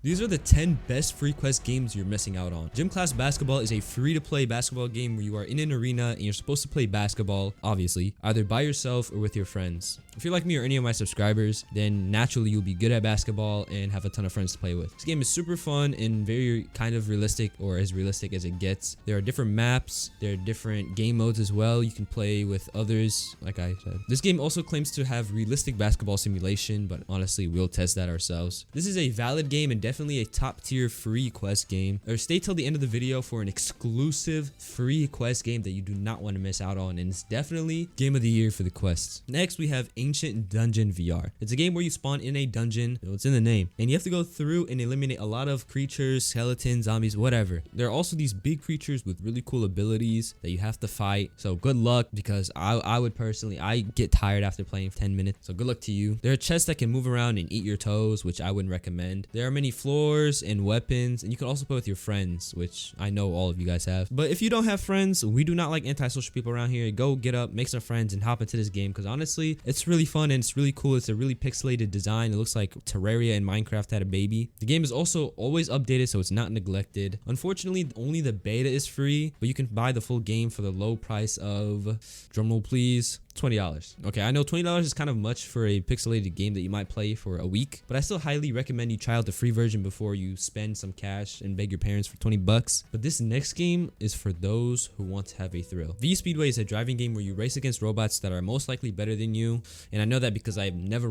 These are the 10 best free quest games you're missing out on. Gym Class Basketball is a free-to-play basketball game where you are in an arena and you're supposed to play basketball, obviously, either by yourself or with your friends. If you're like me or any of my subscribers, then naturally you'll be good at basketball and have a ton of friends to play with. This game is super fun and very kind of realistic, or as realistic as it gets. There are different maps, there are different game modes as well. You can play with others, like I said. This game also claims to have realistic basketball simulation, but honestly, we'll test that ourselves. This is a valid game and definitely a top tier free quest game. Or stay till the end of the video for an exclusive free quest game that you do not want to miss out on, and it's definitely game of the year for the quests. Next, we have Ancient Dungeon VR. It's a game where you spawn in a dungeon, it's in the name, and you have to go through and eliminate a lot of creatures, skeletons, zombies, whatever. There are also these big creatures with really cool abilities that you have to fight, so good luck, because I would personally, I get tired after playing for 10 minutes, so good luck to you. There are chests that can move around and eat your toes, which I wouldn't recommend. There are many floors and weapons, and you can also play with your friends, which I know all of you guys have. But if you don't have friends, we do not like antisocial people around here. Go get up, make some friends, and hop into this game, because honestly, it's really fun and it's really cool. It's a really pixelated design. It looks like Terraria and Minecraft had a baby. The game is also always updated, so it's not neglected. Unfortunately, only the beta is free, but you can buy the full game for the low price of, drumroll please, $20. Okay, I know $20 is kind of much for a pixelated game that you might play for a week, but I still highly recommend you try out the free version before you spend some cash and beg your parents for 20 bucks. But this next game is for those who want to have a thrill. vSpeedway is a driving game where you race against robots that are most likely better than you, and I know that because I've never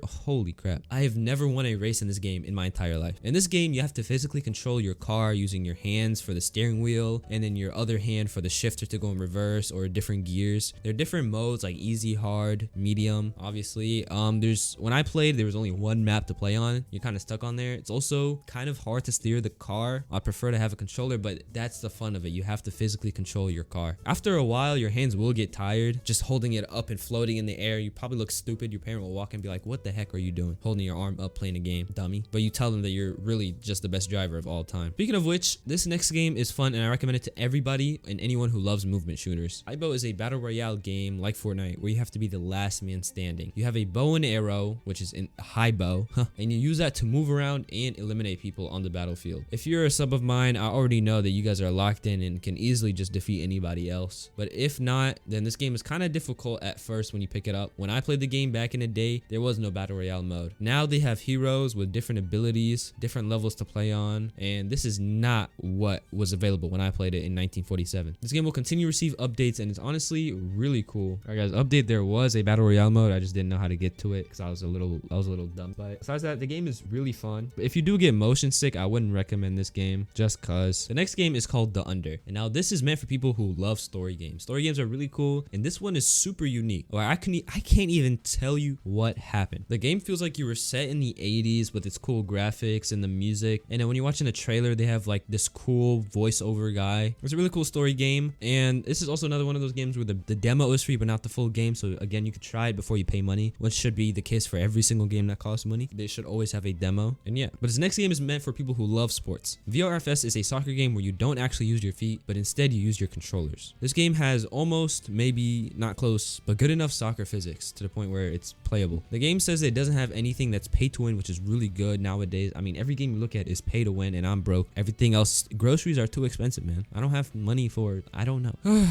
holy crap, I have never won a race in this game in my entire life. In this game, you have to physically control your car using your hands for the steering wheel and then your other hand for the shifter to go in reverse or different gears. There are different modes like easy, hard, medium, obviously. When I played, there was only one map to play on. You're kind of stuck on there. It's also kind of hard to steer the car. I prefer to have a controller, but that's the fun of it. You have to physically control your car. After a while, your hands will get tired just holding it up and floating in the air. You probably look stupid. Your parent will walk in and be like, what the heck are you doing? Holding your arm up playing a game, dummy. But you tell them that you're really just the best driver of all time. Speaking of which, this next game is fun and I recommend it to everybody and anyone who loves movement shooters. HiBow is a battle royale game like Fortnite where you have to be the last man standing. You have a bow and arrow, which is in HiBow, and you use that to move around and eliminate people on the battlefield. If you're a sub of mine, I already know that you guys are locked in and can easily just defeat anybody else. But if not, then this game is kind of difficult at first when you pick it up. When I played the game back in the day, there was no battle royale mode. Now they have heroes with different abilities, different levels to play on, and this is not what was available when I played it in 1947. This game will continue to receive updates and it's honestly really cool. Alright guys, update, there was a battle royale mode. I just didn't know how to get to it because I was a little dumb. But besides that, the game is really fun. But if you do get motion sick, I wouldn't recommend this game just cause. The next game is called The Under. And now this is meant for people who love story games. Story games are really cool, and this one is super unique. Or I can't even tell you what happened. The game feels like you were set in the 80s with its cool graphics and the music. And then when you're watching the trailer, they have like this cool voiceover guy. It's a really cool story game. And this is also another one of those games where the demo is free, but not the full game. So again, you could try it before you pay money, which should be the case for every single game that costs money. They should always have a demo. And yeah, but this next game is meant for people who love sports. VRFS is a soccer game where you don't actually use your feet, but instead you use your controllers. This game has almost, maybe not close, but good enough soccer physics to the point where it's playable. The game says it doesn't have anything that's pay to win, which is really good nowadays. I mean, every game you look at is pay to win and I'm broke. Everything else, groceries are too expensive, man. I don't have money for it. I don't know.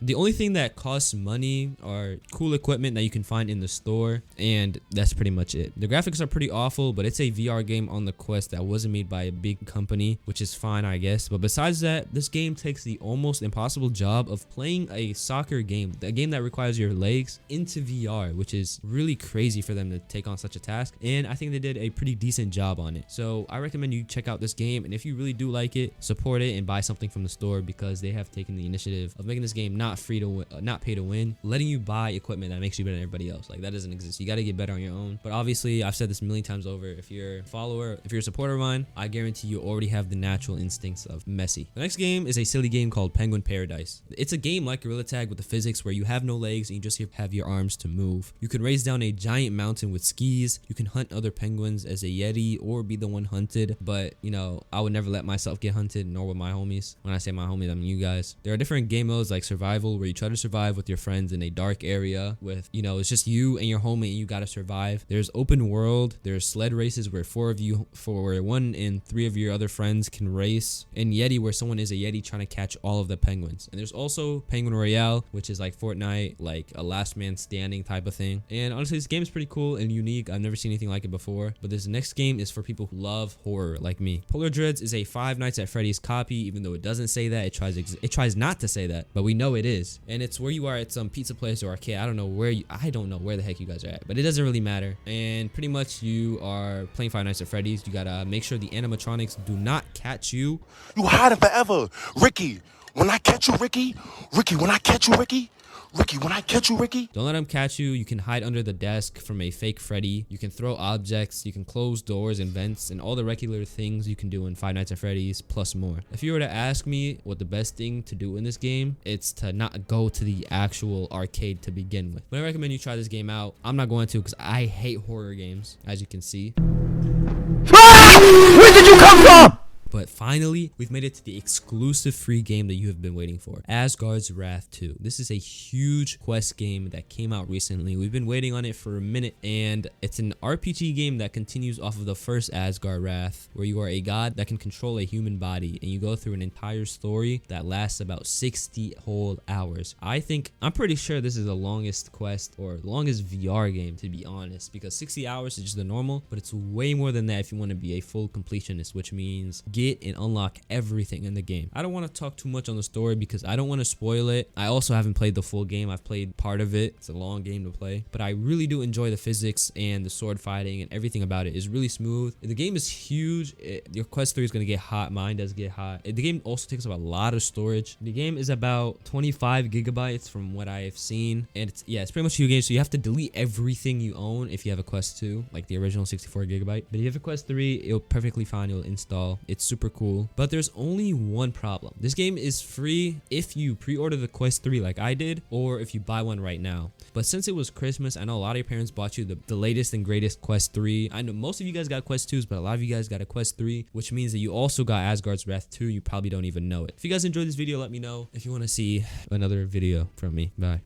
The only thing that costs money are cool equipment that you can find in the store, and that's pretty much it. The graphics are pretty awful, but it's a VR game on the Quest that wasn't made by a big company, which is fine, I guess. But besides that, this game takes the almost impossible job of playing a soccer game, a game that requires your legs, into VR, which is really crazy for them to take on such a task. And I think they did a pretty decent job on it. So I recommend you check out this game, and if you really do like it, support it and buy something from the store, because they have taken the initiative of making this game not free to win, not pay to win, letting you buy equipment that makes you better than everybody else. Like, that doesn't exist. You got to get better on your own. But obviously, I've said this a million times over, if you're a follower, if you're a supporter of mine, I guarantee you already have the natural instincts of messy. The next game is a silly game called Penguin Paradise. It's a game like Gorilla Tag with the physics where you have no legs and you just have your arms to move. You can race down a giant mountain with skis. You can hunt other penguins as a yeti or be the one hunted. But, you know, I would never let myself get hunted, nor with my homies. When I say my homies, I mean you guys. There are different game modes like survival survival where you try to survive with your friends in a dark area with, you know, it's just you and your homie and you gotta survive. There's open world. There's sled races where where 1 and 3 of your other friends can race. And Yeti, where someone is a Yeti trying to catch all of the penguins. And there's also Penguin Royale, which is like Fortnite, like a last man standing type of thing. And honestly, this game is pretty cool and unique. I've never seen anything like it before. But this next game is for people who love horror like me. Polar Dreads is a Five Nights at Freddy's copy, even though it doesn't say that. It tries not to say that, but we know it is. And it's where you are at some pizza place or arcade. I don't know where the heck you guys are at, but it doesn't really matter. And pretty much you are playing Five Nights at Freddy's. You gotta make sure the animatronics do not catch you. You hiding forever, Ricky. When I catch you, Ricky. When I catch you, Ricky. When I catch you, Ricky. Don't let them catch you. You can hide under the desk from a fake Freddy. You can throw objects. You can close doors and vents and all the regular things you can do in Five Nights at Freddy's plus more. If you were to ask me what the best thing to do in this game, it's to not go to the actual arcade to begin with. But I recommend you try this game out. I'm not going to because I hate horror games, as you can see. Where did you come from? But finally, we've made it to the exclusive free game that you have been waiting for, Asgard's Wrath 2. This is a huge quest game that came out recently. We've been waiting on it for a minute, and it's an RPG game that continues off of the first Asgard Wrath, where you are a god that can control a human body, and you go through an entire story that lasts about 60 whole hours. I'm pretty sure this is the longest quest or longest VR game, to be honest, because 60 hours is just the normal, but it's way more than that if you want to be a full completionist, which means get and unlock everything in the game. I don't want to talk too much on the story because I don't want to spoil it. I also haven't played the full game. I've played part of it. It's a long game to play, but I really do enjoy the physics and the sword fighting, and everything about it is really smooth. The game is huge. Your quest 3 is going to get hot. Mine does get hot. The game also takes up a lot of storage. The game is about 25 gigabytes from what I have seen, and it's pretty much a huge game, so you have to delete everything you own if you have a quest 2, like the original 64 gigabyte. But if you have a quest 3, it'll perfectly fine. It'll install. It's super cool, but there's only one problem. This game is free if you pre-order the quest 3 like I did, or if you buy one right now. But since it was Christmas, I know a lot of your parents bought you the latest and greatest quest 3. I know most of you guys got quest 2s, but a lot of you guys got a quest 3, which means that you also got Asgard's Wrath 2. You probably don't even know it. If you guys enjoyed this video, let me know. If you want to see another video from me, bye.